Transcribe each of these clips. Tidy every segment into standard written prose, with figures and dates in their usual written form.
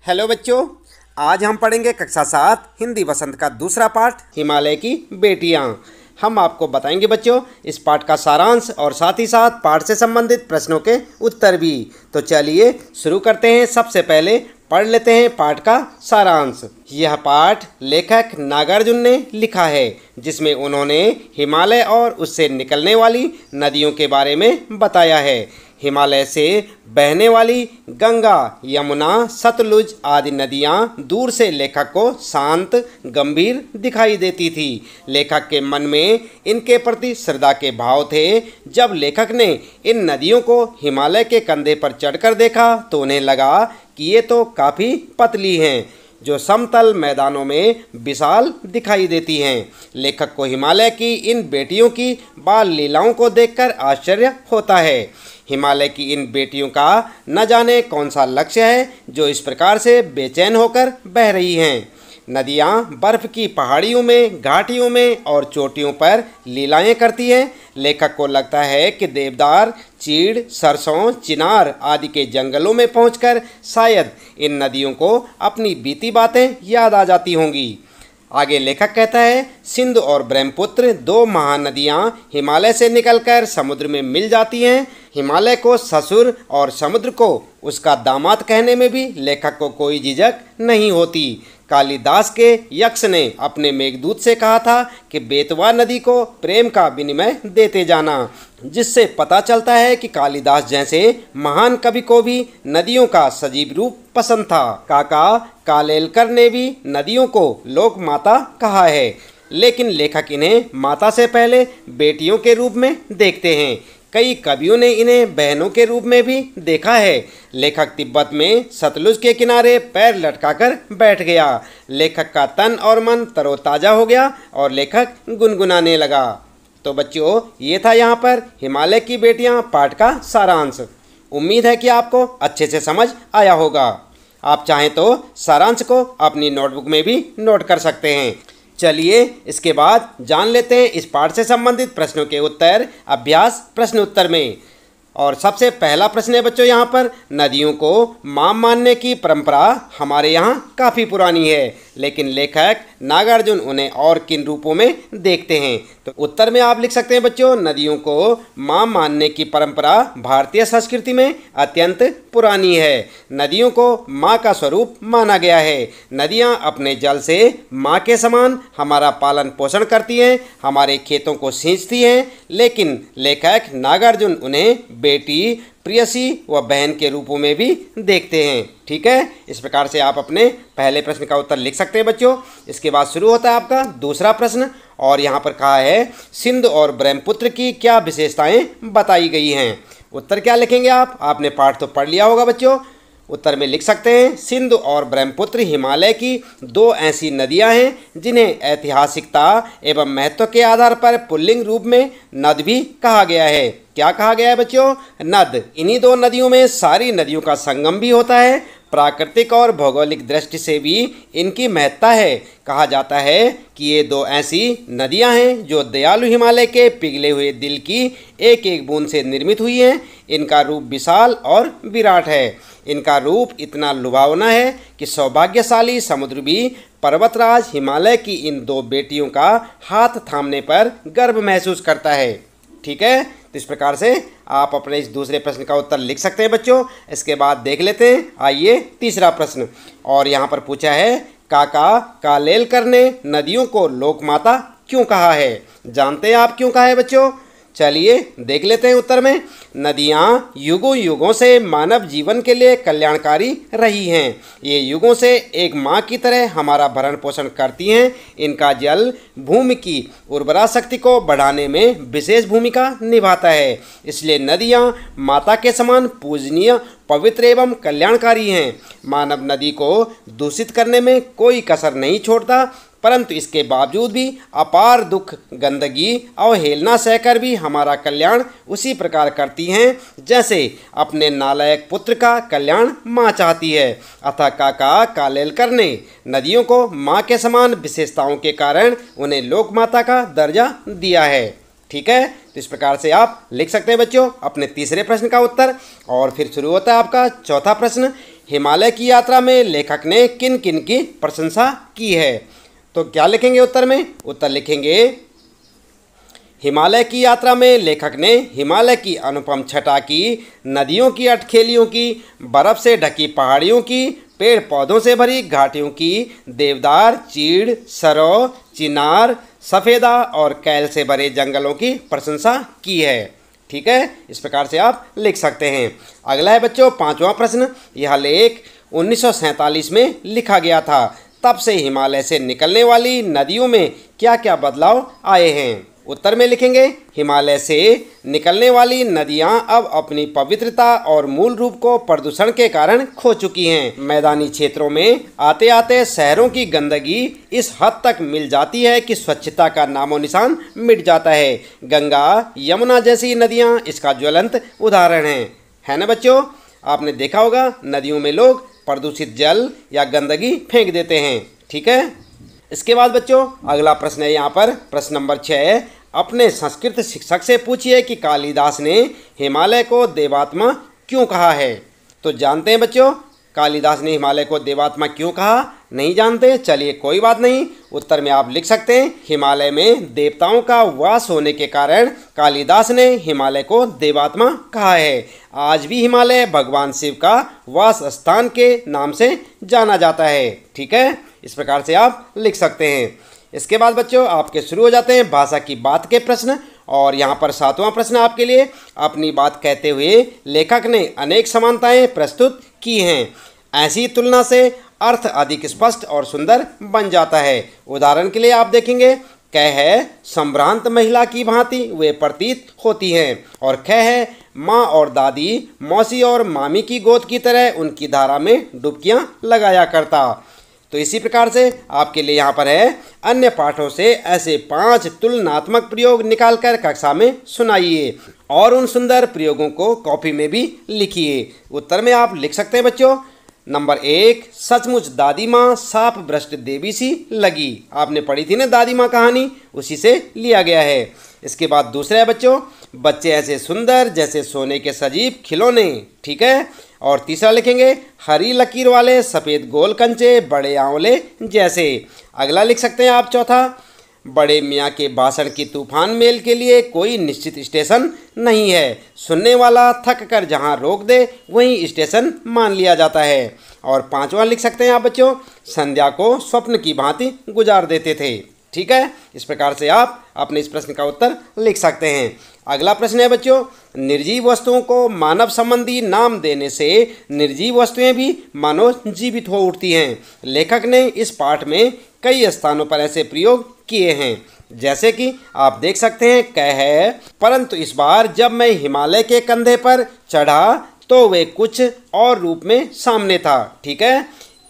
Hello बच्चों, आज हम पढ़ेंगे कक्षा 7 हिंदी वसंत का दूसरा पाठ हिमालय की बेटियां। हम आपको बताएंगे बच्चों इस पाठ का सारांश और साथ ही साथ पाठ से संबंधित प्रश्नों के उत्तर भी। तो चलिए शुरू करते हैं। सबसे पहले पढ़ लेते हैं पाठ का सारांश। यह पाठ लेखक नागार्जुन ने लिखा है, जिसमें उन्होंने हिमालय और उससे निकलने वाली नदियों के बारे में बताया है। हिमालय से बहने वाली गंगा, यमुना, सतलुज आदि नदियाँ दूर से लेखक को शांत, गंभीर दिखाई देती थी। लेखक के मन में इनके प्रति श्रद्धा के भाव थे। जब लेखक ने इन नदियों को हिमालय के कंधे पर चढ़कर देखा तो उन्हें लगा कि ये तो काफ़ी पतली हैं, जो समतल मैदानों में विशाल दिखाई देती हैं। लेखक को हिमालय की इन बेटियों की बाल लीलाओं को देखकर आश्चर्य होता है। हिमालय की इन बेटियों का न जाने कौन सा लक्ष्य है जो इस प्रकार से बेचैन होकर बह रही हैं। नदियाँ बर्फ़ की पहाड़ियों में, घाटियों में और चोटियों पर लीलाएं करती हैं। लेखक को लगता है कि देवदार, चीड़, सरसों, चिनार आदि के जंगलों में पहुंचकर शायद इन नदियों को अपनी बीती बातें याद आ जाती होंगी। आगे लेखक कहता है, सिंधु और ब्रह्मपुत्र दो महानदियाँ हिमालय से निकलकर समुद्र में मिल जाती हैं। हिमालय को ससुर और समुद्र को उसका दामाद कहने में भी लेखक को कोई झिझक नहीं होती। कालिदास के यक्ष ने अपने मेघदूत से कहा था कि बेतवा नदी को प्रेम का विनिमय देते जाना, जिससे पता चलता है कि कालिदास जैसे महान कवि को भी नदियों का सजीव रूप पसंद था। काका कालेलकर ने भी नदियों को लोक माता कहा है, लेकिन लेखक इन्हें माता से पहले बेटियों के रूप में देखते हैं। कई कवियों ने इन्हें बहनों के रूप में भी देखा है। लेखक तिब्बत में सतलुज के किनारे पैर लटकाकर बैठ गया। लेखक का तन और मन तरोताज़ा हो गया और लेखक गुनगुनाने लगा। तो बच्चों, ये था यहाँ पर हिमालय की बेटियाँ पाठ का सारांश। उम्मीद है कि आपको अच्छे से समझ आया होगा। आप चाहें तो सारांश को अपनी नोटबुक में भी नोट कर सकते हैं। चलिए इसके बाद जान लेते हैं इस पाठ से संबंधित प्रश्नों के उत्तर अभ्यास प्रश्न उत्तर में। और सबसे पहला प्रश्न है बच्चों यहाँ पर, नदियों को मां मानने की परंपरा हमारे यहाँ काफ़ी पुरानी है, लेकिन लेखक नागार्जुन उन्हें और किन रूपों में देखते हैं। तो उत्तर में आप लिख सकते हैं बच्चों, नदियों को मां मानने की परंपरा भारतीय संस्कृति में अत्यंत पुरानी है। नदियों को माँ का स्वरूप माना गया है। नदियाँ अपने जल से माँ के समान हमारा पालन पोषण करती हैं, हमारे खेतों को सींचती हैं। लेकिन लेखक नागार्जुन उन्हें बेटी, प्रियसी व बहन के रूपों में भी देखते हैं। ठीक है, इस प्रकार से आप अपने पहले प्रश्न का उत्तर लिख सकते हैं बच्चों। इसके बाद शुरू होता है आपका दूसरा प्रश्न, और यहाँ पर कहा है, सिंधु और ब्रह्मपुत्र की क्या विशेषताएं बताई गई हैं। उत्तर क्या लिखेंगे आप? आपने पाठ तो पढ़ लिया होगा बच्चों। उत्तर में लिख सकते हैं, सिंधु और ब्रह्मपुत्र हिमालय की दो ऐसी नदियां हैं जिन्हें ऐतिहासिकता एवं महत्व के आधार पर पुल्लिंग रूप में नद भी कहा गया है। क्या कहा गया है बच्चों? नद। इन्हीं दो नदियों में सारी नदियों का संगम भी होता है। प्राकृतिक और भौगोलिक दृष्टि से भी इनकी महत्ता है। कहा जाता है कि ये दो ऐसी नदियां हैं जो दयालु हिमालय के पिघले हुए दिल की एक एक बूंद से निर्मित हुई हैं। इनका रूप विशाल और विराट है। इनका रूप इतना लुभावना है कि सौभाग्यशाली समुद्र भी पर्वतराज हिमालय की इन दो बेटियों का हाथ थामने पर गर्व महसूस करता है। ठीक है, तो इस प्रकार से आप अपने इस दूसरे प्रश्न का उत्तर लिख सकते हैं बच्चों। इसके बाद देख लेते हैं, आइए तीसरा प्रश्न। और यहाँ पर पूछा है, काका कालेलकर ने नदियों को लोकमाता क्यों कहा है? जानते हैं आप क्यों कहा है बच्चों? चलिए देख लेते हैं उत्तर में। नदियाँ युगों युगों से मानव जीवन के लिए कल्याणकारी रही हैं। ये युगों से एक माँ की तरह हमारा भरण पोषण करती हैं। इनका जल भूमि की उर्वरा शक्ति को बढ़ाने में विशेष भूमिका निभाता है। इसलिए नदियाँ माता के समान पूजनीय, पवित्र एवं कल्याणकारी हैं। मानव नदी को दूषित करने में कोई कसर नहीं छोड़ता, परंतु इसके बावजूद भी अपार दुख, गंदगी, अवहेलना सहकर भी हमारा कल्याण उसी प्रकार करती हैं जैसे अपने नालायक पुत्र का कल्याण माँ चाहती है। अतः काका कालेलकर ने नदियों को माँ के समान विशेषताओं के कारण उन्हें लोकमाता का दर्जा दिया है। ठीक है, तो इस प्रकार से आप लिख सकते हैं बच्चों अपने तीसरे प्रश्न का उत्तर। और फिर शुरू होता है आपका चौथा प्रश्न। हिमालय की यात्रा में लेखक ने किन किन की प्रशंसा की है? तो क्या लिखेंगे उत्तर में? उत्तर लिखेंगे हिमालय की यात्रा में लेखक ने हिमालय की अनुपम छटा की, नदियों की अटखेलियों की, बर्फ से ढकी पहाड़ियों की, पेड़ पौधों से भरी घाटियों की, देवदार, चीड़, सरो, चिनार, सफ़ेदा और कैल से भरे जंगलों की प्रशंसा की है। ठीक है, इस प्रकार से आप लिख सकते हैं। अगला है बच्चों 5वां प्रश्न। यह लेख 1947 में लिखा गया था। तब से हिमालय से निकलने वाली नदियों में क्या क्या बदलाव आए हैं? उत्तर में लिखेंगे हिमालय से निकलने वाली नदियां अब अपनी पवित्रता और मूल रूप को प्रदूषण के कारण खो चुकी हैं। मैदानी क्षेत्रों में आते आते शहरों की गंदगी इस हद तक मिल जाती है कि स्वच्छता का नामो निशान मिट जाता है। गंगा, यमुना जैसी नदियां इसका ज्वलंत उदाहरण हैं। है ना बच्चों? आपने देखा होगा नदियों में लोग प्रदूषित जल या गंदगी फेंक देते हैं। ठीक है, इसके बाद बच्चों अगला प्रश्न है यहाँ पर प्रश्न नंबर 6। अपने संस्कृत शिक्षक से पूछिए कि कालिदास ने हिमालय को देवात्मा क्यों कहा है? तो जानते हैं बच्चों कालिदास ने हिमालय को देवात्मा क्यों कहा? नहीं जानते? चलिए कोई बात नहीं, उत्तर में आप लिख सकते हैं हिमालय में देवताओं का वास होने के कारण कालिदास ने हिमालय को देवात्मा कहा है। आज भी हिमालय भगवान शिव का वास स्थान के नाम से जाना जाता है। ठीक है, इस प्रकार से आप लिख सकते हैं। इसके बाद बच्चों आपके शुरू हो जाते हैं भाषा की बात के प्रश्न। और यहाँ पर 7वां प्रश्न आपके लिए। अपनी बात कहते हुए लेखक ने अनेक समानताएं प्रस्तुत की हैं। ऐसी तुलना से अर्थ अधिक स्पष्ट और सुंदर बन जाता है। उदाहरण के लिए आप देखेंगे क है संभ्रांत महिला की भांति वे प्रतीत होती हैं, और ख है माँ और दादी, मौसी और मामी की गोद की तरह उनकी धारा में डुबकियाँ लगाया करता। तो इसी प्रकार से आपके लिए यहाँ पर है अन्य पाठों से ऐसे 5 तुलनात्मक प्रयोग निकालकर कक्षा में सुनाइए और उन सुंदर प्रयोगों को कॉपी में भी लिखिए। उत्तर में आप लिख सकते हैं बच्चों। नंबर 1, सचमुच दादी माँ साप भ्रष्ट देवी सी लगी। आपने पढ़ी थी ना दादी माँ कहानी, उसी से लिया गया है। इसके बाद दूसरा है बच्चों, बच्चे ऐसे सुंदर जैसे सोने के सजीव खिलौने। ठीक है, और तीसरा लिखेंगे हरी लकीर वाले सफ़ेद गोल कंचे बड़े आंवले जैसे। अगला लिख सकते हैं आप चौथा, बड़े मियाँ के भाषण की तूफान मेल के लिए कोई निश्चित स्टेशन नहीं है, सुनने वाला थक कर जहाँ रोक दे वहीं स्टेशन मान लिया जाता है। और 5वां लिख सकते हैं आप बच्चों, संध्या को स्वप्न की भांति गुजार देते थे। ठीक है, इस प्रकार से आप अपने इस प्रश्न का उत्तर लिख सकते हैं। अगला प्रश्न है बच्चों, निर्जीव वस्तुओं को मानव संबंधी नाम देने से निर्जीव वस्तुएं भी मानो जीवित हो उठती हैं। लेखक ने इस पाठ में कई स्थानों पर ऐसे प्रयोग किए हैं, जैसे कि आप देख सकते हैं कह है परंतु इस बार जब मैं हिमालय के कंधे पर चढ़ा तो वे कुछ और रूप में सामने था। ठीक है,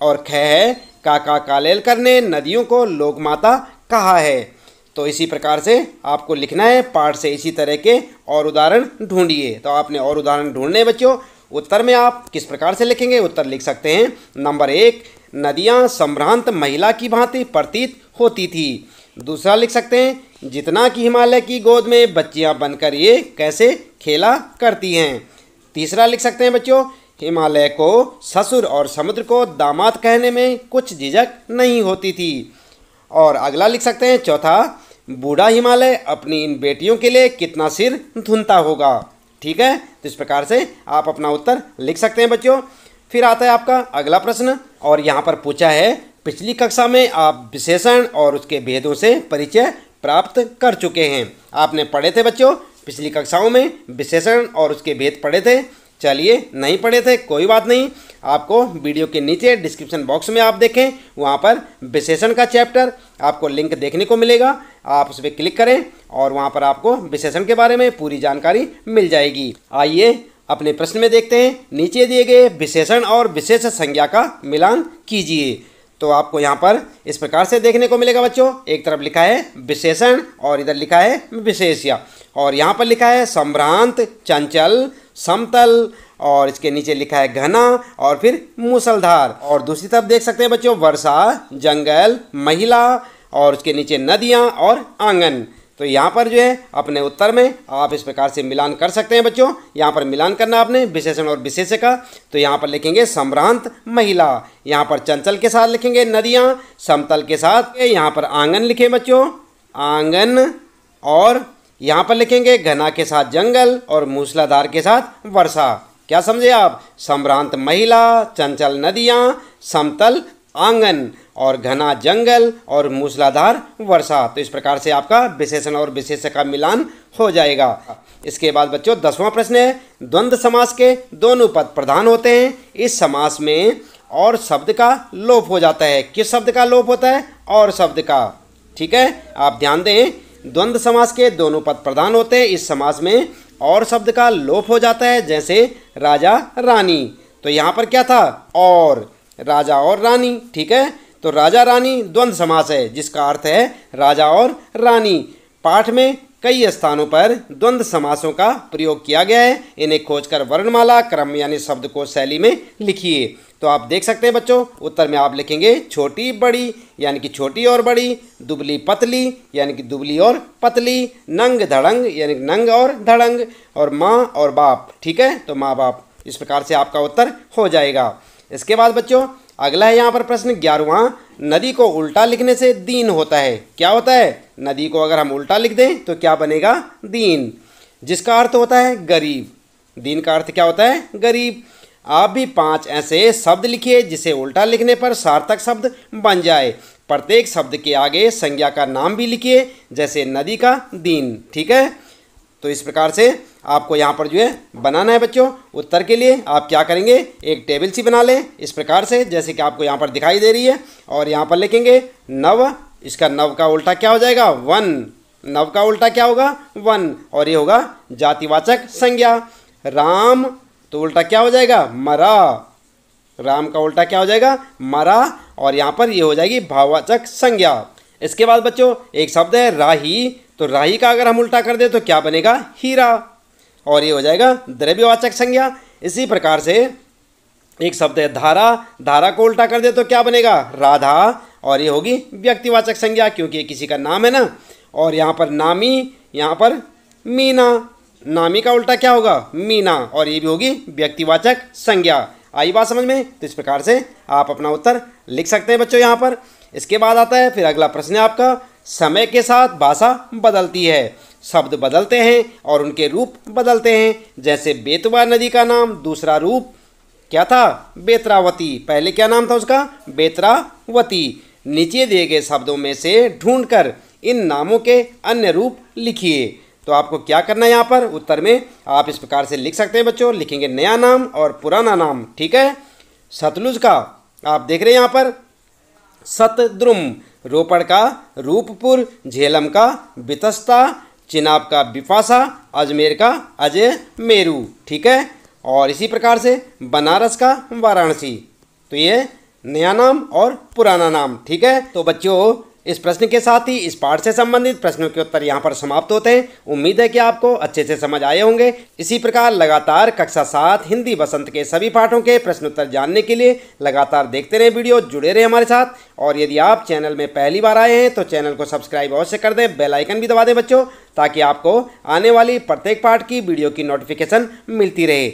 और ख है काका कालेलकर ने नदियों को लोकमाता कहा है। तो इसी प्रकार से आपको लिखना है पाठ से इसी तरह के और उदाहरण ढूंढिए। तो आपने और उदाहरण ढूंढने बच्चों। उत्तर में आप किस प्रकार से लिखेंगे? उत्तर लिख सकते हैं नंबर 1, नदियां संभ्रांत महिला की भांति प्रतीत होती थी। दूसरा लिख सकते हैं जितना कि हिमालय की गोद में बच्चियां बनकर ये कैसे खेला करती हैं। तीसरा लिख सकते हैं बच्चों, हिमालय को ससुर और समुद्र को दामाद कहने में कुछ झिझक नहीं होती थी। और अगला लिख सकते हैं चौथा, बूढ़ा हिमालय अपनी इन बेटियों के लिए कितना सिर धुनता होगा। ठीक है, तो इस प्रकार से आप अपना उत्तर लिख सकते हैं बच्चों। फिर आता है आपका अगला प्रश्न, और यहाँ पर पूछा है पिछली कक्षा में आप विशेषण और उसके भेदों से परिचय प्राप्त कर चुके हैं। आपने पढ़े थे बच्चों पिछली कक्षाओं में विशेषण और उसके भेद पढ़े थे। चलिए नहीं पढ़े थे कोई बात नहीं, आपको वीडियो के नीचे डिस्क्रिप्शन बॉक्स में आप देखें, वहाँ पर विशेषण का चैप्टर आपको लिंक देखने को मिलेगा। आप उस पर क्लिक करें और वहाँ पर आपको विशेषण के बारे में पूरी जानकारी मिल जाएगी। आइए अपने प्रश्न में देखते हैं। नीचे दिए गए विशेषण और विशेष संज्ञा का मिलान कीजिए। तो आपको यहाँ पर इस प्रकार से देखने को मिलेगा बच्चों, एक तरफ लिखा है विशेषण और इधर लिखा है विशेष्य, और यहाँ पर लिखा है संभ्रांत, चंचल, समतल, और इसके नीचे लिखा है घना और फिर मूसलधार। और दूसरी तरफ देख सकते हैं बच्चों वर्षा, जंगल, महिला, और उसके नीचे नदियाँ और आंगन। तो यहाँ पर जो है अपने उत्तर में आप इस प्रकार से मिलान कर सकते हैं बच्चों। यहाँ पर मिलान करना आपने विशेषण और विशेष्य का। तो यहाँ पर लिखेंगे संभ्रांत महिला, यहाँ पर चंचल के साथ लिखेंगे नदियाँ, समतल के साथ यहाँ पर आंगन लिखें बच्चों, आंगन, और यहाँ पर लिखेंगे घना के साथ जंगल और मूसलाधार के साथ वर्षा। क्या समझे आप? संभ्रांत महिला, चंचल नदियाँ, समतल आंगन और घना जंगल और मूसलाधार वर्षा। तो इस प्रकार से आपका विशेषण और विशेष्य का मिलान हो जाएगा। इसके बाद बच्चों 10वां प्रश्न है, द्वंद्व समास के दोनों पद प्रधान होते हैं। इस समास में और शब्द का लोप हो जाता है। किस शब्द का लोप होता है? और शब्द का। ठीक है, आप ध्यान दें, द्वंद्व समास के दोनों पद प्रधान होते हैं। इस समास में और शब्द का लोप हो जाता है, जैसे राजा रानी। तो यहाँ पर क्या था? और, राजा और रानी। ठीक है, तो राजा रानी द्वंद्व समास है, जिसका अर्थ है राजा और रानी। पाठ में कई स्थानों पर द्वंद्व समासों का प्रयोग किया गया है। इन्हें खोजकर वर्णमाला क्रम यानी शब्दकोश शैली में लिखिए। तो आप देख सकते हैं बच्चों, उत्तर में आप लिखेंगे छोटी बड़ी यानी कि छोटी और बड़ी, दुबली पतली यानी कि दुबली और पतली, नंग धड़ंग यानी कि नंग और धड़ंग, और माँ और बाप। ठीक है, तो माँ बाप। इस प्रकार से आपका उत्तर हो जाएगा। इसके बाद बच्चों अगला है यहाँ पर प्रश्न 11वां, नदी को उल्टा लिखने से दीन होता है। क्या होता है? नदी को अगर हम उल्टा लिख दें तो क्या बनेगा? दीन, जिसका अर्थ होता है गरीब। दीन का अर्थ क्या होता है? गरीब। आप भी 5 ऐसे शब्द लिखिए जिसे उल्टा लिखने पर सार्थक शब्द बन जाए। प्रत्येक शब्द के आगे संज्ञा का नाम भी लिखिए, जैसे नदी का दीन। ठीक है, तो इस प्रकार से आपको यहाँ पर जो है बनाना है बच्चों। उत्तर के लिए आप क्या करेंगे, एक टेबल सी बना लें इस प्रकार से, जैसे कि आपको यहाँ पर दिखाई दे रही है। और यहाँ पर लिखेंगे नव, इसका नव का उल्टा क्या हो जाएगा? वन। नव का उल्टा क्या होगा? वन, और ये होगा जातिवाचक संज्ञा। राम, तो उल्टा क्या हो जाएगा? मरा। राम का उल्टा क्या हो जाएगा? मरा, और यहाँ पर ये हो जाएगी भाववाचक संज्ञा। इसके बाद बच्चों एक शब्द है राही, तो राही का अगर हम उल्टा कर दे तो क्या बनेगा? हीरा, और ये हो जाएगा द्रव्यवाचक संज्ञा। इसी प्रकार से एक शब्द है धारा, धारा को उल्टा कर दे तो क्या बनेगा? राधा, और ये होगी व्यक्तिवाचक संज्ञा, क्योंकि ये किसी का नाम है ना। और यहाँ पर नामी, यहाँ पर मीना, नामी का उल्टा क्या होगा? मीना, और ये भी होगी व्यक्तिवाचक संज्ञा। आई बात समझ में? तो इस प्रकार से आप अपना उत्तर लिख सकते हैं बच्चों यहाँ पर। इसके बाद आता है फिर अगला प्रश्न है आपका, समय के साथ भाषा बदलती है, शब्द बदलते हैं और उनके रूप बदलते हैं। जैसे बेतवा नदी का नाम दूसरा रूप क्या था? बेत्रावती। पहले क्या नाम था उसका? बेत्रावती। नीचे दिए गए शब्दों में से ढूंढकर इन नामों के अन्य रूप लिखिए। तो आपको क्या करना है यहाँ पर उत्तर में आप इस प्रकार से लिख सकते हैं बच्चों। लिखेंगे नया नाम और पुराना नाम। ठीक है, सतलुज का आप देख रहे हैं यहाँ पर सतद्रुम, रोपड़ का रूपपुर, झेलम का बितस्ता, चिनाब का बिपाशा, अजमेर का अजय मेरू। ठीक है, और इसी प्रकार से बनारस का वाराणसी। तो ये नया नाम और पुराना नाम। ठीक है, तो बच्चों इस प्रश्न के साथ ही इस पाठ से संबंधित प्रश्नों के उत्तर यहाँ पर समाप्त होते हैं। उम्मीद है कि आपको अच्छे से समझ आए होंगे। इसी प्रकार लगातार कक्षा 7 हिंदी वसंत के सभी पाठों के प्रश्नोत्तर जानने के लिए लगातार देखते रहे वीडियो, जुड़े रहे हमारे साथ। और यदि आप चैनल में पहली बार आए हैं तो चैनल को सब्सक्राइब अवश्य कर दें, बेल आइकन भी दबा दें बच्चों, ताकि आपको आने वाली प्रत्येक पाठ की वीडियो की नोटिफिकेशन मिलती रहे।